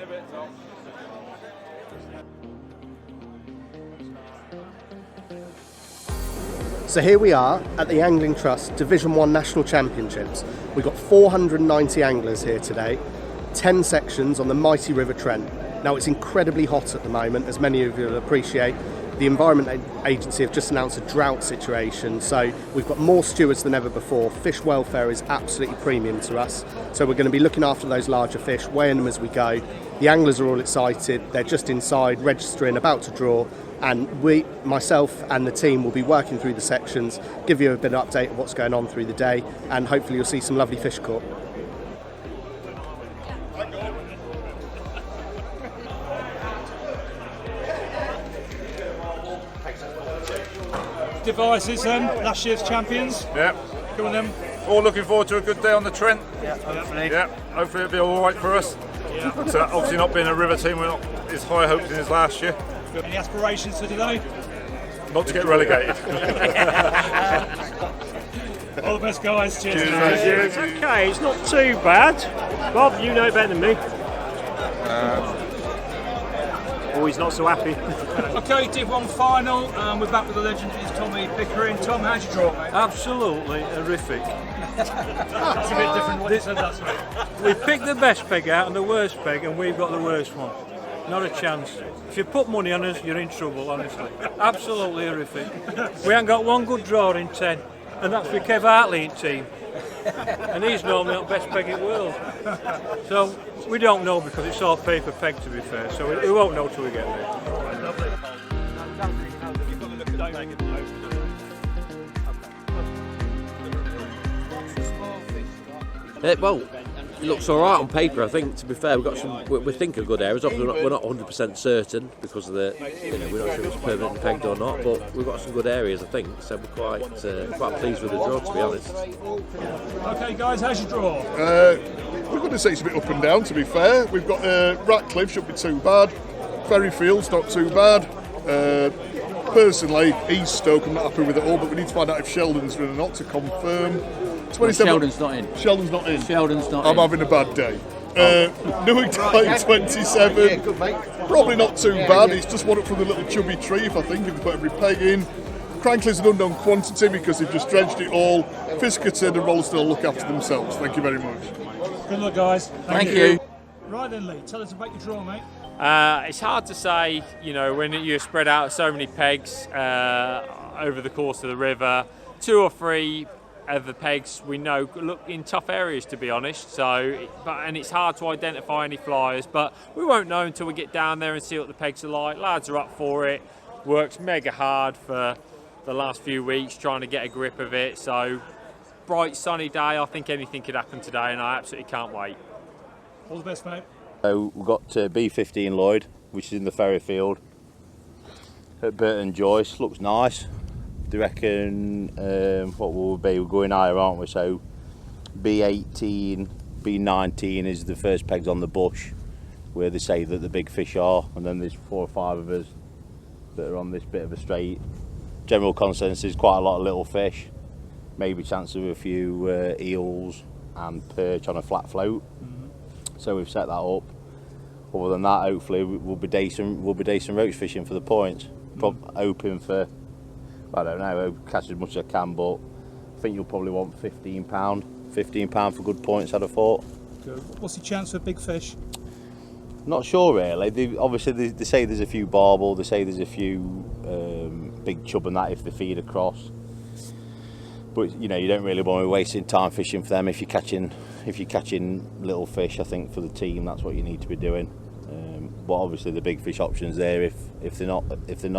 bit, Tom. So here we are at the Angling Trust Division 1 National Championships. We've got 490 anglers here today, 10 sections on the mighty River Trent. Now it's incredibly hot at the moment, as many of you will appreciate. The Environment Agency have just announced a drought situation, so we've got more stewards than ever before. Fish welfare is absolutely premium to us, so we're going to be looking after those larger fish, weighing them as we go. The anglers are all excited, they're just inside registering, about to draw, and myself and the team will be working through the sections, give you a bit of update of what's going on through the day, and hopefully you'll see some lovely fish caught. Devices then, last year's champions. Yeah. Go on then. All looking forward to a good day on the Trent. Yeah, hopefully. Yeah, hopefully it'll be all right for us. Yeah. But obviously not being a river team, we're not as high hopes as last year. Any aspirations for today? Not to get relegated. All the best, guys. Cheers. Cheers. Okay, it's not too bad. Bob, you know better than me. Always not so happy. Okay, Div 1 final. We're back with the legend, it's Tommy Pickering. Tom, how'd you draw, mate? Absolutely horrific. That's a bit different what you said last week. We picked the best peg out and the worst peg, and we've got the worst one. Not a chance. If you put money on us, you're in trouble, honestly. Absolutely horrific. We haven't got one good draw in 10, and that's with Kev Hartley in team. And he's normally not best peg in the world. So we don't know because it's all paper peg, to be fair. So we won't know till we get there. Well, it looks all right on paper. I think, to be fair, we've got some. We think are good areas. Obviously, we're not 100% certain because of the. We're not sure if it's permanently pegged or not. But we've got some good areas, I think. So we're quite pleased with the draw, to be honest. Okay, guys, how's your draw? We're going to say it's a bit up and down, to be fair. We've got Ratcliffe, shouldn't be too bad. Ferryfield's not too bad. Personally, East Stoke, I'm not happy with it all, but we need to find out if Sheldon's in or not to confirm. 27. Sheldon's not in. Sheldon's not in. Sheldon's not I'm in. having a bad day. Newark Tide 27. Probably not too bad. It's just one up from the little chubby tree, if they put every peg in. Crankley's an unknown quantity because they've just dredged it all. Fiskerton and Rollston will look after themselves. Thank you very much. Good luck, guys. Thank you. Right then, Lee, tell us about your draw, mate. It's hard to say, when you're spread out so many pegs over the course of the river. 2 or 3 of the pegs we know look in tough areas, to be honest. And it's hard to identify any flyers, but we won't know until we get down there and see what the pegs are like. Lads are up for it. Works mega hard for the last few weeks trying to get a grip of it. So bright sunny day. I think anything could happen today, and I absolutely can't wait. All the best, mate. So we've got B15 Lloyd, which is in the Ferryfield at Burton Joyce. Looks nice. Do you reckon what will we be? We're going higher, aren't we? So B18, B19 is the first pegs on the bush, where they say that the big fish are, and then there's 4 or 5 of us that are on this bit of a straight. General consensus is quite a lot of little fish. Maybe chance of a few eels and perch on a flat float. So we've set that up. Other than that, hopefully we'll be decent roach fishing for the points. Hoping for, I don't know, catch as much as I can, but I think you'll probably want £15 for good points, I'd have thought. Good. What's the chance for big fish? Not sure really. They say there's a few barbel, they say there's a few big chub and that if they feed across. But you don't really want to be wasting time fishing for them if you're catching little fish. I think for the team that's what you need to be doing. But obviously the big fish option's there if they're not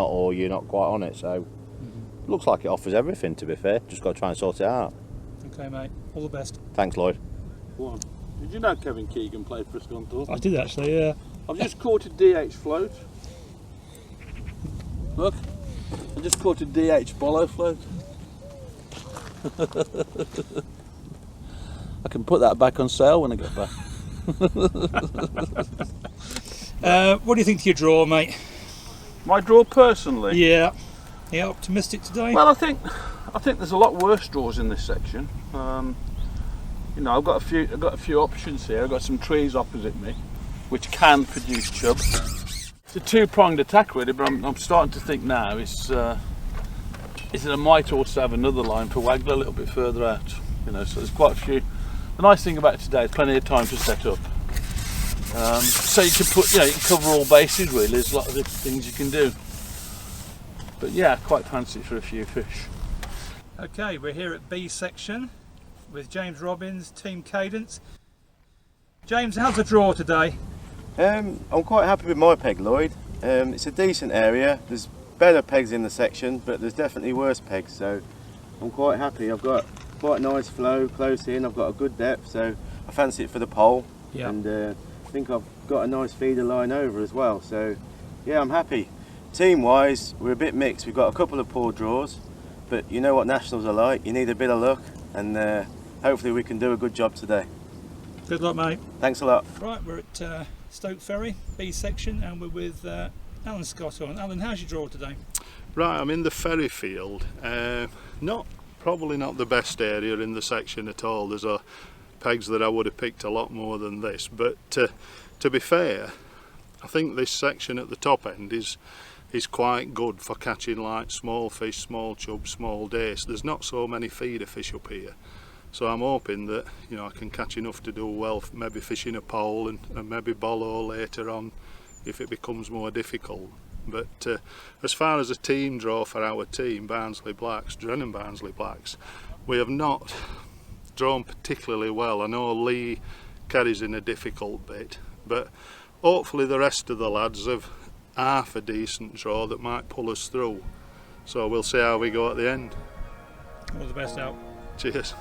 or you're not quite on it. So looks like it offers everything, to be fair. Just got to try and sort it out. Okay, mate. All the best. Thanks, Lloyd. Did you know Kevin Keegan played for Scunthorpe? I did actually, yeah. I've just caught a DH float. Look, I just caught a DH bollow float. I can put that back on sale when I get back. What do you think to your draw, mate? My draw personally? Yeah. Yeah, optimistic today? Well, I think there's a lot worse draws in this section. I've got a few options here. I've got some trees opposite me. which can produce chub. It's a two-pronged attack really, but I'm starting to think now is that I might also have another line for Waggler a little bit further out. You know, so there's quite a few. The nice thing about it today is plenty of time to set up. So you can put, you can cover all bases really. There's a lot of different things you can do. But yeah, quite fancy for a few fish. Okay, we're here at B section with James Robbins, Team Cadence. James, how's the draw today? I'm quite happy with my peg, Lloyd. It's a decent area. There's better pegs in the section, but there's definitely worse pegs, so I'm quite happy. I've got quite a nice flow close in, I've got a good depth, so I fancy it for the pole. Yeah. And I think I've got a nice feeder line over as well, so yeah, I'm happy. Team wise, we're a bit mixed. We've got a couple of poor draws, but you know what nationals are like, you need a bit of luck, and hopefully we can do a good job today. Good luck, mate. Thanks a lot. Right, we're at Stoke Ferry, B section, and we're with Alan Scott on. Alan, how's your draw today? Right, I'm in the ferry field. Probably not the best area in the section at all. There's pegs that I would have picked a lot more than this, but to be fair, I think this section at the top end is quite good for catching like small fish, small chub, small dace. There's not so many feeder fish up here, so I'm hoping that I can catch enough to do well, maybe fishing a pole and maybe bollow later on if it becomes more difficult. But as far as a team draw for our team, Barnsley Blacks, Drennan Barnsley Blacks, we have not drawn particularly well. I know Lee carries in a difficult bit, but hopefully the rest of the lads have half a decent draw that might pull us through. So we'll see how we go at the end. All the best out. Cheers.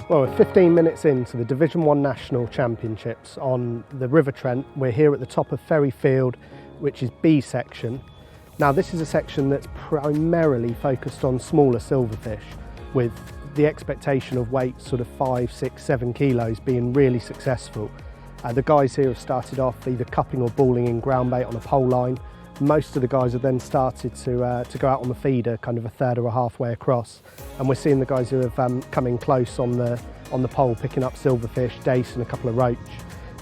Well, we're 15 minutes into the Division 1 National Championships on the River Trent. We're here at the top of Ferry Field, which is B section. Now, this is a section that's primarily focused on smaller silverfish, with the expectation of weight sort of 5, 6, 7 kilos being really successful. The guys here have started off either cupping or balling in ground bait on a pole line. Most of the guys have then started to go out on the feeder, kind of a third or a halfway across, and we're seeing the guys who have come in close on the pole, picking up silverfish, dace, and a couple of roach.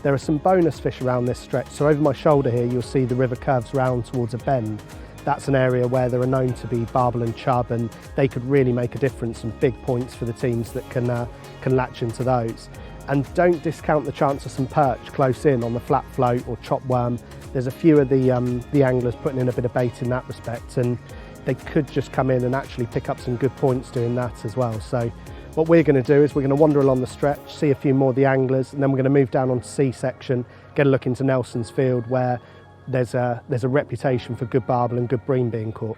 There are some bonus fish around this stretch. So over my shoulder here, you'll see the river curves round towards a bend. That's an area where there are known to be barbel and chub, and they could really make a difference and big points for the teams that can latch into those. And don't discount the chance of some perch close in on the flat float or chop worm. There's a few of the anglers putting in a bit of bait in that respect, and they could just come in and actually pick up some good points doing that as well. So what we're going to do is we're going to wander along the stretch, see a few more of the anglers, and then we're going to move down onto C section, get a look into Nelson's Field, where there's a reputation for good barbel and good bream being caught.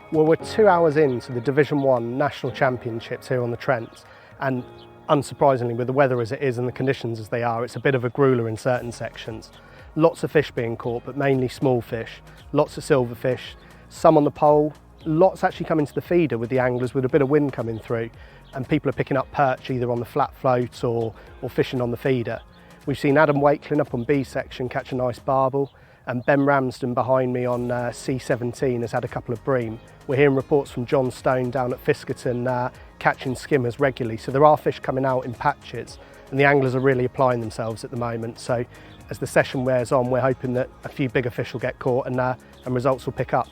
Well, we're 2 hours into the Division 1 National Championships here on the Trent, and unsurprisingly, with the weather as it is and the conditions as they are, it's a bit of a grueler in certain sections. Lots of fish being caught, but mainly small fish. Lots of silverfish, some on the pole, lots actually coming to the feeder with the anglers with a bit of wind coming through, and people are picking up perch either on the flat float or fishing on the feeder. We've seen Adam Wakelin up on B section catch a nice barbel, and Ben Ramsden behind me on C17 has had a couple of bream. We're hearing reports from John Stone down at Fiskerton catching skimmers regularly, so there are fish coming out in patches, and the anglers are really applying themselves at the moment. So as the session wears on, we're hoping that a few bigger fish will get caught and results will pick up.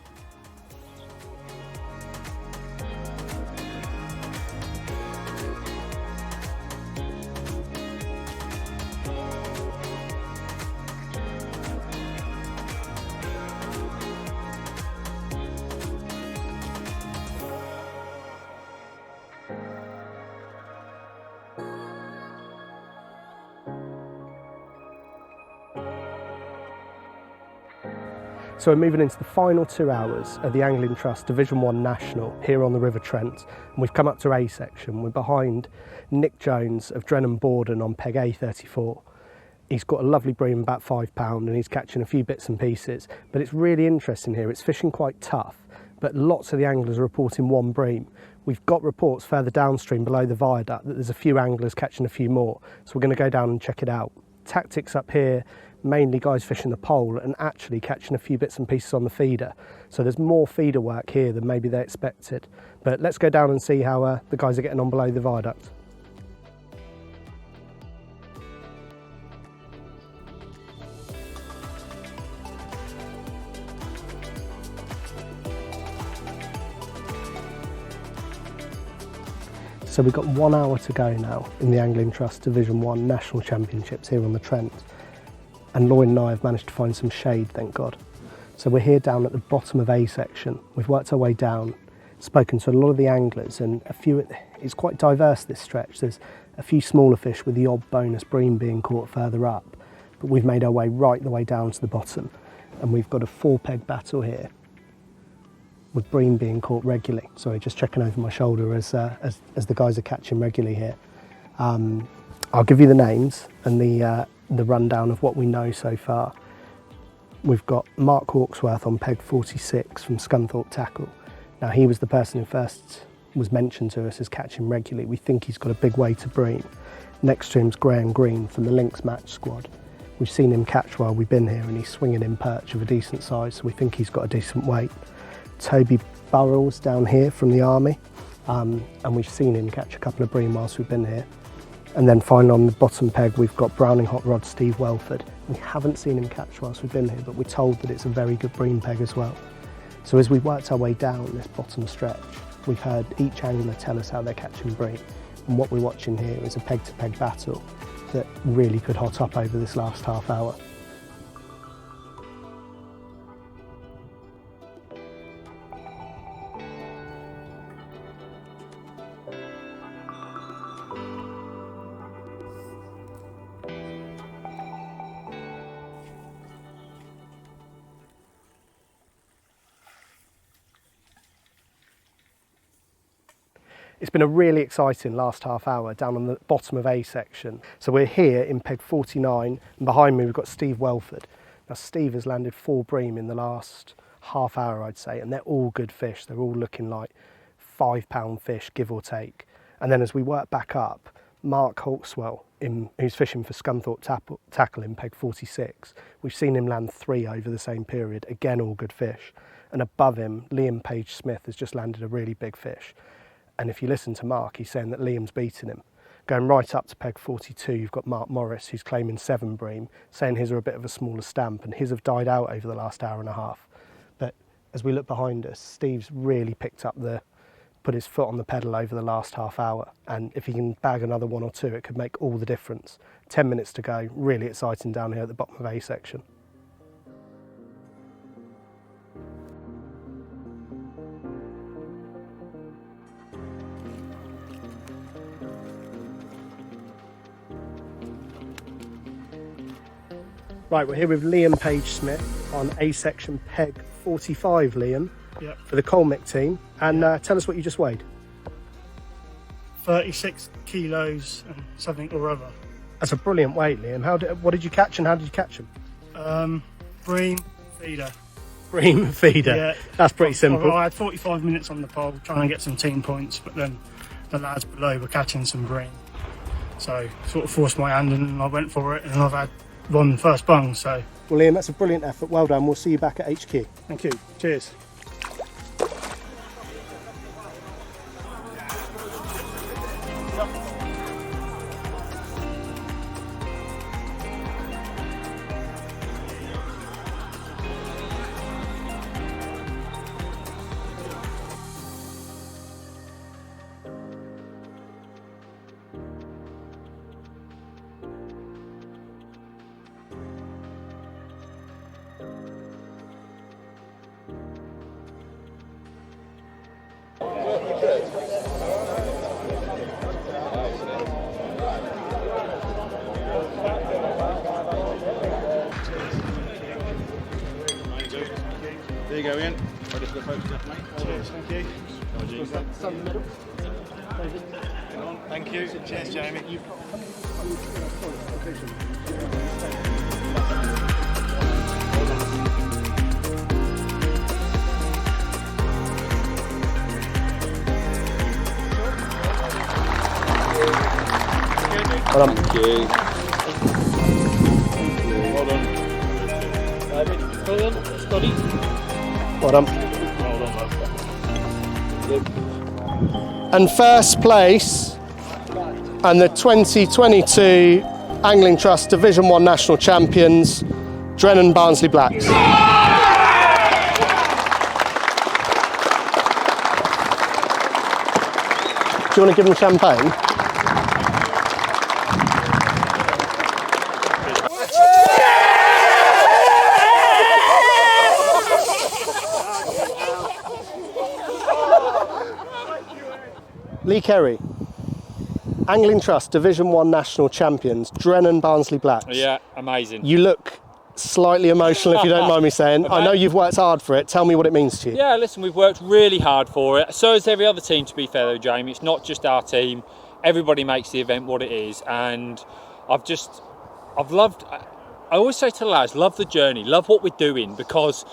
So we're moving into the final 2 hours of the Angling Trust Division 1 National here on the River Trent, and we've come up to A section. We're behind Nick Jones of Drennan Barnsley on peg A34. He's got a lovely bream, about £5, and he's catching a few bits and pieces, but it's really interesting here. It's fishing quite tough, but lots of the anglers are reporting one bream. We've got reports further downstream below the viaduct that there's a few anglers catching a few more, so we're going to go down and check it out. Tactics up here, mainly guys fishing the pole and actually catching a few bits and pieces on the feeder. So there's more feeder work here than maybe they expected. But let's go down and see how the guys are getting on below the viaduct. So we've got 1 hour to go now in the Angling Trust Division 1 National Championships here on the Trent. And Lloyd and I have managed to find some shade, thank God. So we're here down at the bottom of A section. We've worked our way down, spoken to a lot of the anglers, and it's quite diverse, this stretch. There's a few smaller fish with the odd bonus bream being caught further up, but we've made our way right the way down to the bottom, and we've got a 4-peg battle here with bream being caught regularly. Sorry, just checking over my shoulder as the guys are catching regularly here. I'll give you the names and the rundown of what we know so far. We've got Mark Hawksworth on peg 46 from Scunthorpe Tackle. Now, he was the person who first was mentioned to us as catching regularly. We think he's got a big weight to bream. Next to him's Greene from the Lynx Match Squad. We've seen him catch while we've been here, and he's swinging in perch of a decent size, so we think he's got a decent weight. Toby Burrells down here from the Army, and we've seen him catch a couple of bream whilst we've been here. And then finally on the bottom peg, we've got Browning Hot Rod Steve Welford. We haven't seen him catch whilst we've been here, but we're told that it's a very good bream peg as well. So as we worked our way down this bottom stretch, we've heard each angler tell us how they're catching bream. And what we're watching here is a peg-to-peg battle that really could hot up over this last half hour. It's been a really exciting last half hour down on the bottom of A section. So we're here in peg 49, and behind me we've got Steve Welford. Now Steve has landed 4 bream in the last half hour, I'd say, and they're all good fish. They're all looking like £5 fish, give or take. And then as we work back up, Mark Hawksworth, who's fishing for Scunthorpe Tackle in peg 46, we've seen him land 3 over the same period, again all good fish. And above him, Liam Page Smith has just landed a really big fish. And if you listen to Mark, he's saying that Liam's beating him. Going right up to peg 42, you've got Mark Morris, who's claiming 7 bream, saying his are a bit of a smaller stamp, and his have died out over the last hour and a half. But as we look behind us, Steve's really put his foot on the pedal over the last half hour, and if he can bag another 1 or 2, it could make all the difference. 10 minutes to go, really exciting down here at the bottom of A section. Right, we're here with Liam Page Smith on A section peg 45, Liam. for the Colmick team. And tell us what you just weighed. 36 kilos and something or other. That's a brilliant weight, Liam. What did you catch and how did you catch them? Bream feeder. Bream feeder. Yeah. That's pretty simple. I had 45 minutes on the pole trying to get some team points, but then the lads below were catching some bream. So sort of forced my hand and I went for it, and I've had one first bung. So, well, Liam, that's a brilliant effort. Well done. We'll see you back at HQ. Thank you. Cheers. There you go, Ian. Ready for the photograph, mate? Cheers, thank you. Thank you. Cheers, Jamie. Well done. Thank you. Well done. Well done, Scotty. Well done. Well done. And first place and the 2022 Angling Trust Division 1 National Champions, Drennan Barnsley Blacks. Do you want to give them champagne? Lee Kerry, Angling Trust Division 1 National Champions, Drennan Barnsley Blacks. Yeah, amazing. You look slightly emotional, if you don't mind me saying. I know you've worked hard for it. Tell me what it means to you. Yeah, listen, we've worked really hard for it. So has every other team, to be fair though, Jamie. It's not just our team. Everybody makes the event what it is. And I always say to the lads, love the journey, love what we're doing, because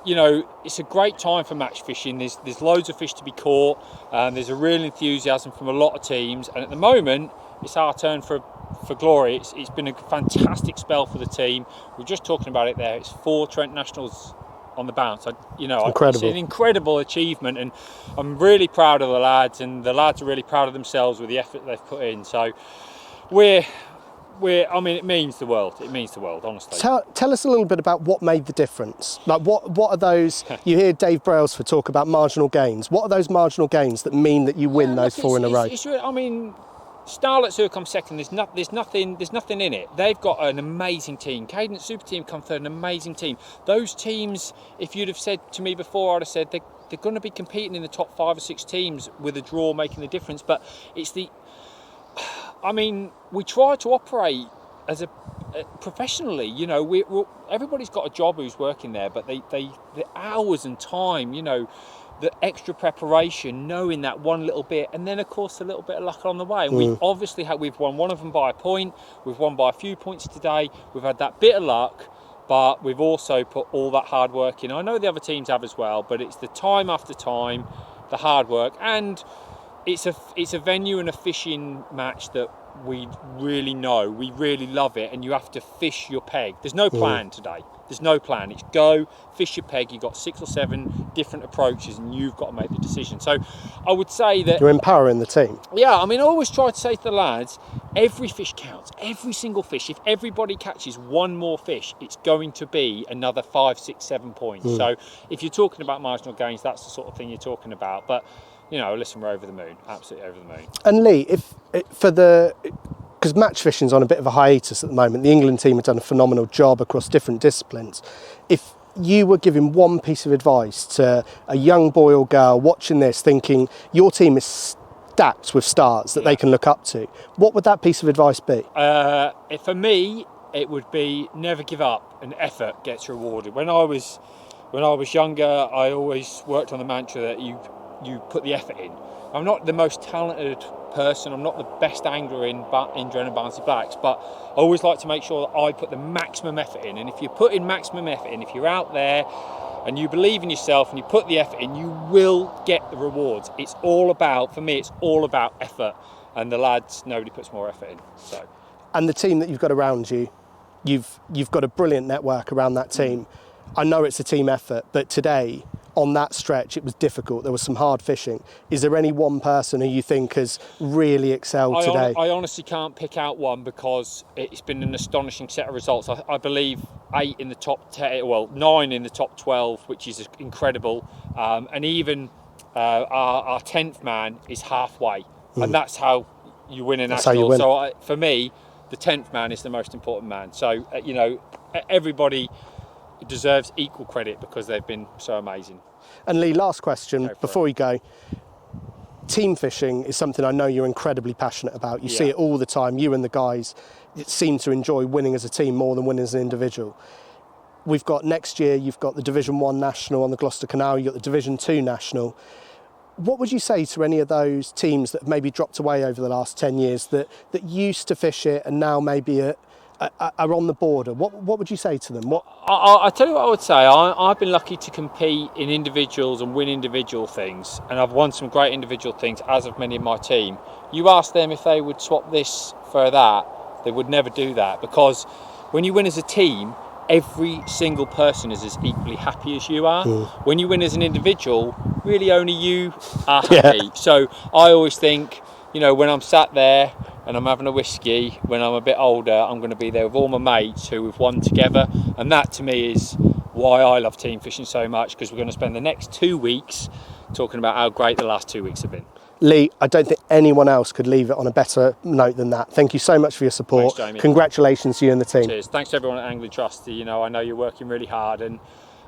you know, it's a great time for match fishing. There's loads of fish to be caught. There's a real enthusiasm from a lot of teams, and at the moment, it's our turn for glory. It's been a fantastic spell for the team. We're just talking about it there. It's 4 Trent Nationals on the bounce. Incredible. It's an incredible achievement, and I'm really proud of the lads, and the lads are really proud of themselves with the effort they've put in. So it means the world. It means the world, honestly. Tell us a little bit about what made the difference. Like, what are those? You hear Dave Brailsford talk about marginal gains. What are those marginal gains that mean that you win those 4 in a row? It's really, Starlets who have come second, there's nothing in it. They've got an amazing team. Cadence Superteam come third, an amazing team. Those teams, if you'd have said to me before, I'd have said they're going to be competing in the top 5 or 6 teams with a draw making the difference. But it's we try to operate as professionally. You know, everybody's got a job who's working there, but the hours and time, you know, the extra preparation, knowing that one little bit, and then of course a little bit of luck on the way. And we've obviously we've won one of them by a point, we've won by a few points today, we've had that bit of luck, but we've also put all that hard work in. I know the other teams have as well, but it's the time after time, the hard work, and it's a venue and a fishing match that we really know, we really love it, and you have to fish your peg. There's no plan today. There's no plan. It's go, fish your peg. You've got 6 or 7 different approaches, and you've got to make the decision. So I would say that you're empowering the team. Yeah, I always try to say to the lads, every fish counts, every single fish. If everybody catches one more fish, it's going to be another 5, 6, 7 points. So if you're talking about marginal gains, that's the sort of thing you're talking about. But you know, listen, we're over the moon, absolutely over the moon. And Lee, because match fishing's on a bit of a hiatus at the moment, the England team have done a phenomenal job across different disciplines. If you were giving one piece of advice to a young boy or girl watching this, thinking your team is stacked with stars that they can look up to, what would that piece of advice be? For me, it would be never give up, and effort gets rewarded. When I was when I was younger, I always worked on the mantra that you put the effort in. I'm not the most talented person, I'm not the best angler in Drennan Barnsley Blacks, but I always like to make sure that I put the maximum effort in. And if you put in maximum effort in, if you're out there and you believe in yourself and you put the effort in, you will get the rewards. It's all about, for me, it's all about effort. And the lads, nobody puts more effort in. So. And the team that you've got around you, you've got a brilliant network around that team. I know it's a team effort, but today, on that stretch, it was difficult. There was some hard fishing. Is there any one person who you think has really excelled today? I honestly can't pick out one because it's been an astonishing set of results. I believe 8 in the top 10, well, 9 in the top 12, which is incredible. And even our 10th man is halfway. And that's how you win a national. Win. So for me, the 10th man is the most important man. So, you know, everybody deserves equal credit because they've been so amazing. And Lee, last question before you go. Team fishing is something I know you're incredibly passionate about. You see it all the time. You and the guys seem to enjoy winning as a team more than winning as an individual. We've got next year, you've got the Division 1 National on the Gloucester Canal, you've got the Division 2 National. What would you say to any of those teams that have maybe dropped away over the last 10 years that used to fish it and now maybe are on the border? What would you say to them? I'll tell you what I would say. I've been lucky to compete in individuals and win individual things, and I've won some great individual things, as have many of my team. You ask them if they would swap this for that, they would never do that, because when you win as a team, every single person is as equally happy as you are. When you win as an individual, really only you are happy. So I always think, you know, when I'm sat there and I'm having a whiskey, when I'm a bit older, I'm going to be there with all my mates who we've won together. And that to me is why I love team fishing so much, because we're going to spend the next 2 weeks talking about how great the last 2 weeks have been. Lee, I don't think anyone else could leave it on a better note than that. Thank you so much for your support. Thanks, Jamie. Congratulations to you and the team. Cheers. Thanks to everyone at Angling Trust. You know, I know you're working really hard, and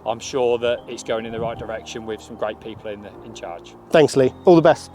I'm sure that it's going in the right direction with some great people in charge. Thanks, Lee. All the best.